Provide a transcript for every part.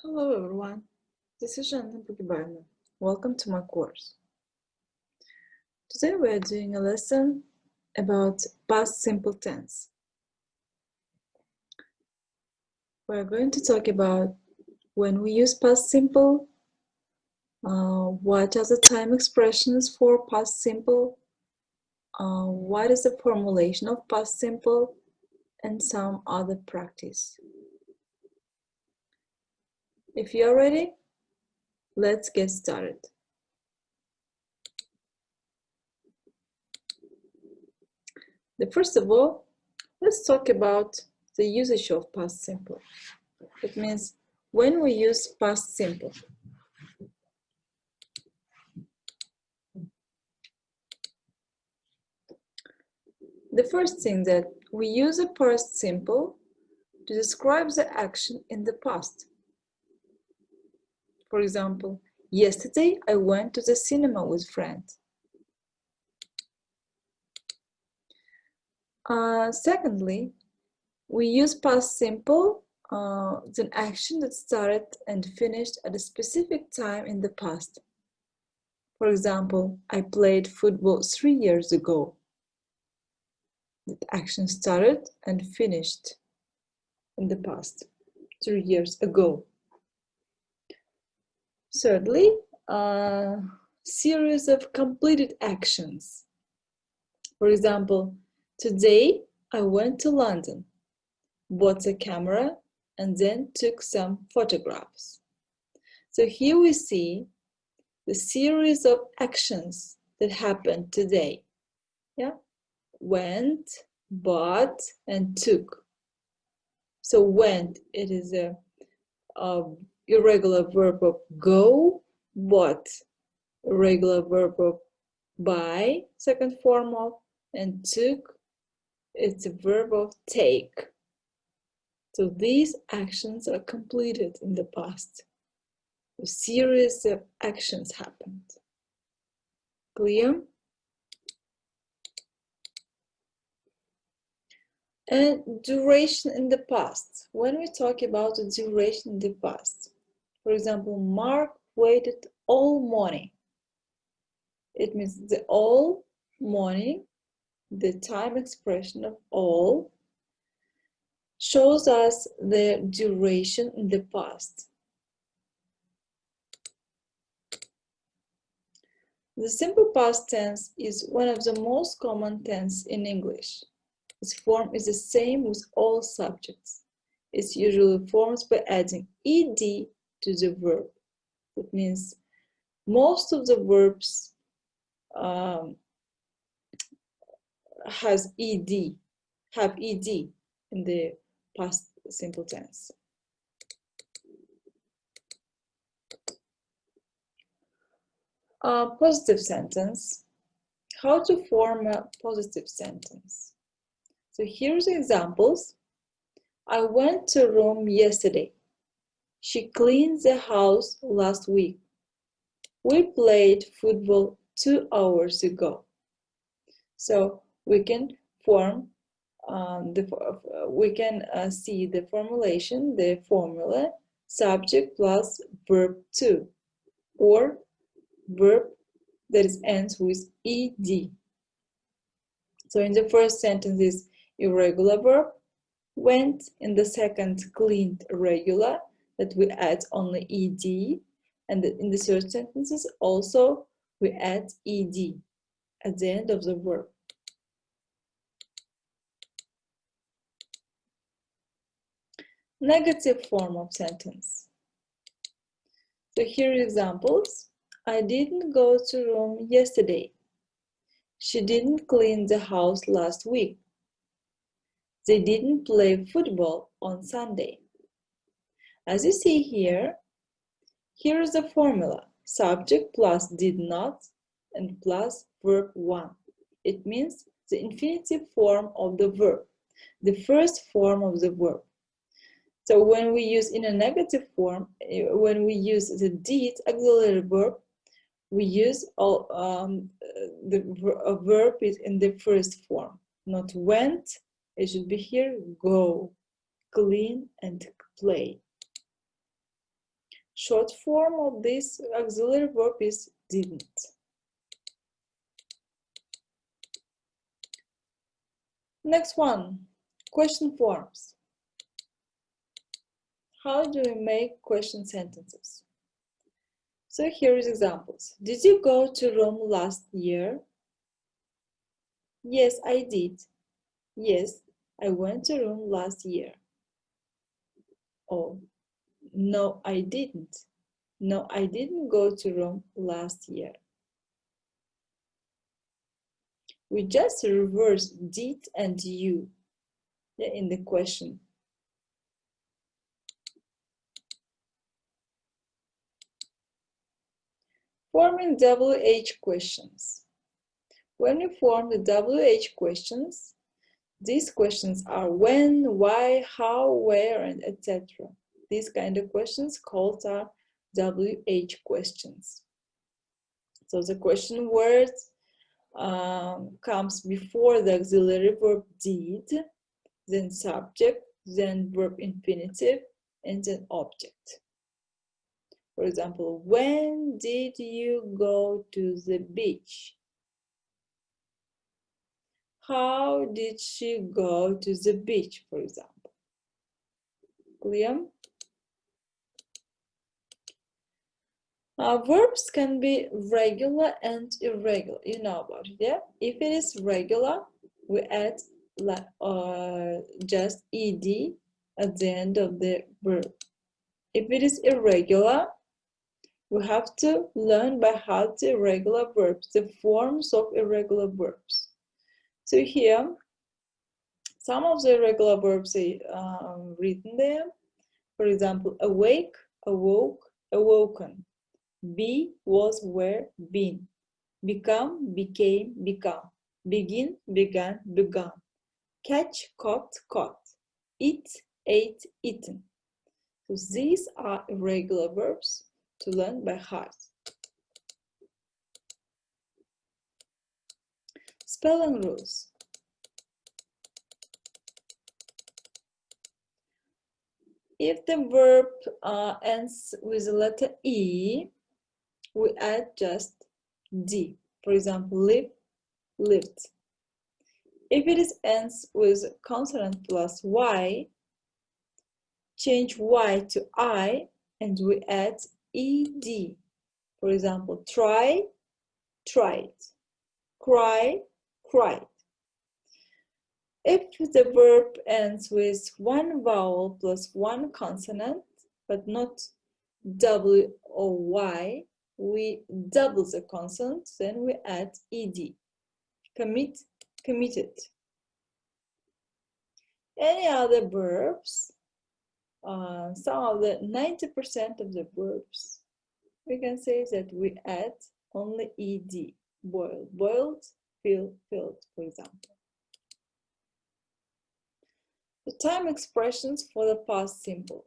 Hello everyone, this is Жанна Погибаевна. Welcome to my course. Today we are doing a lesson about past simple tense. We are going to talk about when we use past simple, what are the time expressions for past simple, what is the formulation of past simple, and some other practice. If you are ready, let's get started. First of all, let's talk about the usage of past simple. It means when we use past simple. The first thing that we use a past simple to describe the action in the past. For example, yesterday I went to the cinema with friends. Secondly, we use past simple as an action that started and finished at a specific time in the past. For example, I played football 3 years ago. That action started and finished in the past, 3 years ago. Thirdly, a series of completed actions. For example, today I went to London, bought a camera, and then took some photographs. So here we see the series of actions that happened today. Yeah, went, bought, and took. So went, it is a irregular verb of go, bought, irregular verb of buy, second form of, and took, it's a verb of take. So these actions are completed in the past. A series of actions happened. Clear? And duration in the past. When we talk about the duration in the past, for example, Mark waited all morning. It means the all morning, the time expression of all, shows us the duration in the past. The simple past tense is one of the most common tense in English. Its form is the same with all subjects. It's usually formed by adding ed to the verb. That means most of the verbs have ed in the past simple tense. Positive sentence. How to form a positive sentence? So here's the examples. I went to Rome yesterday. She cleaned the house last week. We played football 2 hours ago. So we can form see the formulation, the formula, subject plus verb to, or verb that ends with ed. So in the first sentence is irregular verb, went. In the second, cleaned, regular, that we add only ed. And in the third sentences also we add ed at the end of the verb. Negative form of sentence. So here are examples. I didn't go to Rome yesterday. She didn't clean the house last week. They didn't play football on Sunday. As you see here, here is the formula. Subject plus did not and plus verb 1. It means the infinitive form of the verb, the first form of the verb. So when we use in a negative form, when we use the did auxiliary verb, we use the verb is in the first form, not went. It should be here, go, clean, and play. Short form of this auxiliary verb is didn't. Next one, question forms. How do we make question sentences? So here is examples. Did you go to Rome last year? Yes, I did. Yes, I went to Rome last year. Oh, no, I didn't. No, I didn't go to Rome last year. We just reverse did and you in the question. Forming WH questions. When we form the WH questions, these questions are when, why, how, where, and etc. These kind of questions called are WH questions. So the question word comes before the auxiliary verb did, then subject, then verb infinitive, and then object. For example, when did you go to the beach? How did she go to the beach, for example? Clear? Verbs can be regular and irregular. You know about it, yeah? If it is regular, we add just ed at the end of the verb. If it is irregular, we have to learn by heart the irregular verbs, the forms of irregular verbs. So here, some of the irregular verbs are written there. For example, awake, awoke, awoken. Be, was, were, been. Become, became, become. Begin, began, begun. Catch, caught, caught. Eat, ate, eaten. So these are irregular verbs to learn by heart. Spelling rules. If the verb ends with the letter E, we add just D. For example, live, lived. If it ends with consonant plus Y, change Y to I and we add ED. For example, try, tried. Cry, cried. If the verb ends with one vowel plus one consonant, but not W or Y, we double the consonant, then we add ED. Commit, committed. Any other verbs, some of the 90% of the verbs, we can say that we add only ED. Boiled, boiled, filled, filled, for example. The time expressions for the past simple.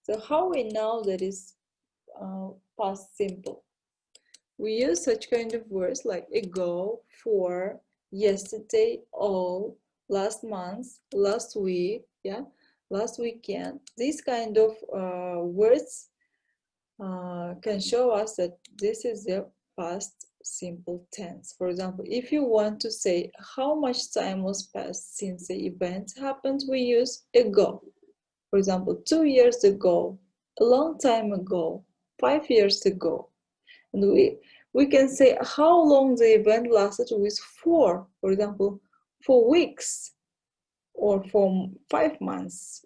So how we know that is past simple? We use such kind of words like ago, for, yesterday, all, last month, last week, yeah, last weekend. These kind of words can show us that this is the past simple tense. For example, if you want to say how much time was passed since the event happened, we use ago. For example, 2 years ago, a long time ago, 5 years ago. And we can say how long the event lasted with for example, 4 weeks or for 5 months.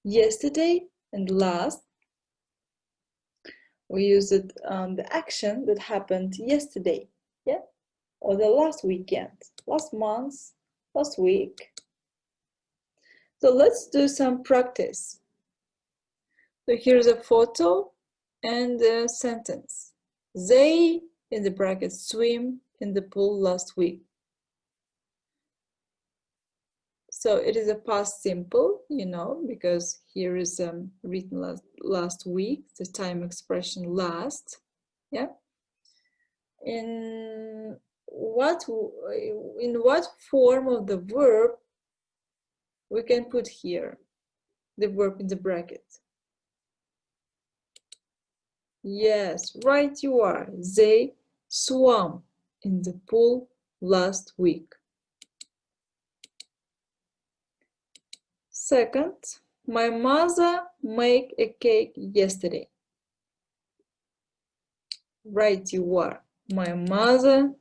Yesterday and last, we use it the action that happened yesterday, yeah, or the last weekend, last month, last week. So let's do some practice. So here's a photo and a sentence. They, in the brackets, swim in the pool last week. So it is a past simple, you know, because here is written last week, the time expression last, yeah. In what form of the verb we can put here the verb in the bracket? Yes, right you are. They swam in the pool last week. Second, my mother made a cake yesterday. Right you are. My mother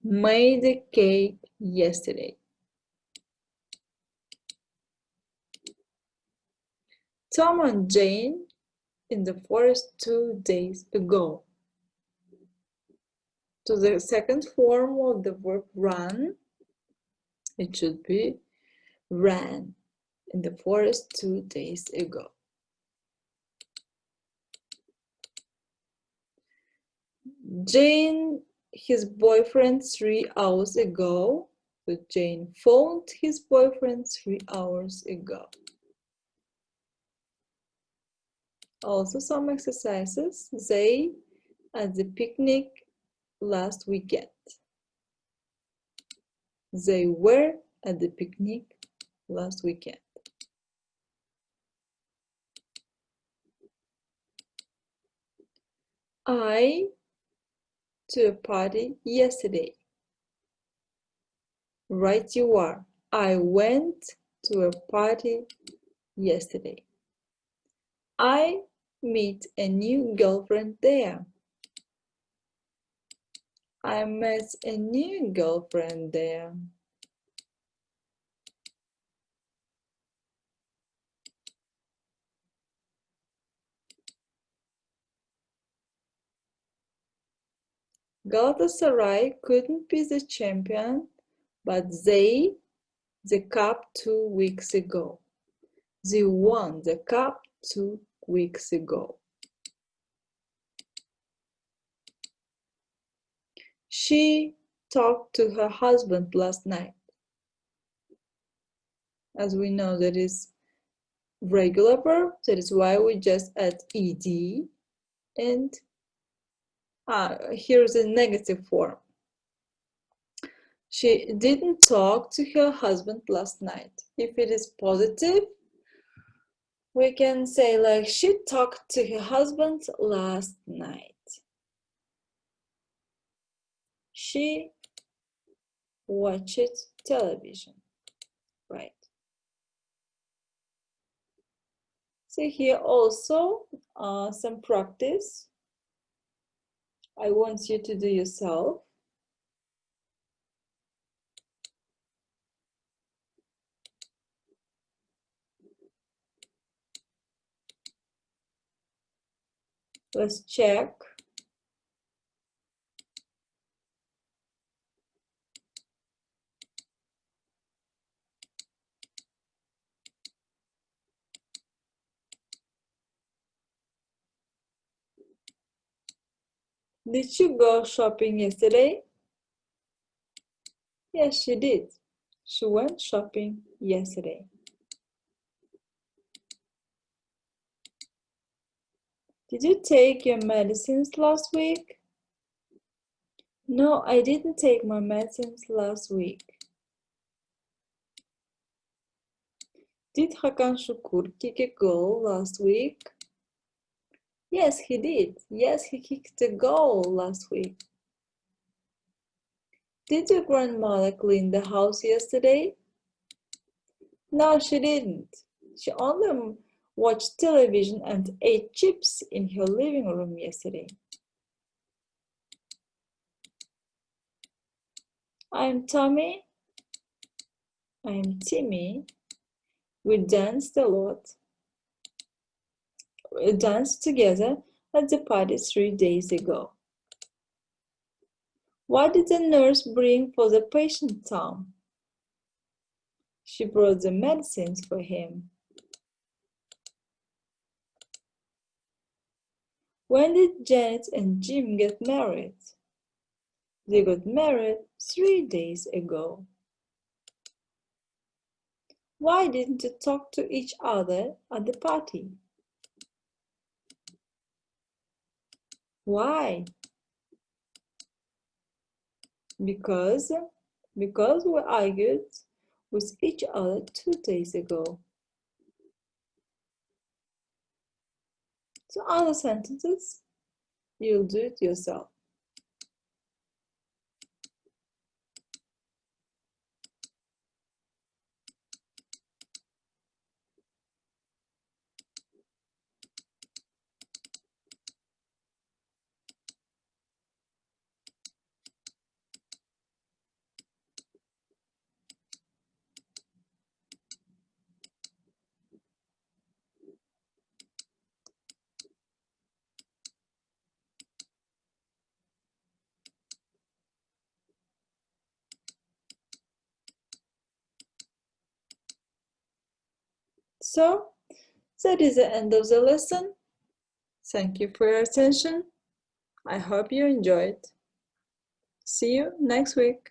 made a cake yesterday. Tom and Jane in the forest 2 days ago. To the second form of the verb run, it should be ran in the forest 2 days ago. Jane, his boyfriend 3 hours ago. So Jane phoned his boyfriend 3 hours ago. Also some exercises. They at the picnic last weekend. They were at the picnic last weekend. I to a party yesterday. Right you are. I went to a party yesterday. I meet a new girlfriend there. I met a new girlfriend there. Galatasaray couldn't be the champion, but they the cup 2 weeks ago. They won the cup 2 weeks ago. She talked to her husband last night. As we know, that is regular verb. That is why we just add ed. And here's a negative form. She didn't talk to her husband last night. If it is positive, we can say like she talked to her husband last night. She watched television, right? So here also some practice I want you to do yourself. Let's check. Did you go shopping yesterday? Yes, she did. She went shopping yesterday. Did you take your medicines last week? No, I didn't take my medicines last week. Did Hakan Şükür kick a goal last week? Yes, he did. Yes, he kicked a goal last week. Did your grandmother clean the house yesterday? No, she didn't. She only watched television and ate chips in her living room yesterday. I'm Tommy. I'm Timmy. We danced a lot. We danced together at the party 3 days ago. What did the nurse bring for the patient, Tom? She brought the medicines for him. When did Janet and Jim get married? They got married 3 days ago. Why didn't you talk to each other at the party? Why? Because we argued with each other 2 days ago. So other sentences. you'll do it yourself. So, that is the end of the lesson. Thank you for your attention. I hope you enjoyed. See you next week.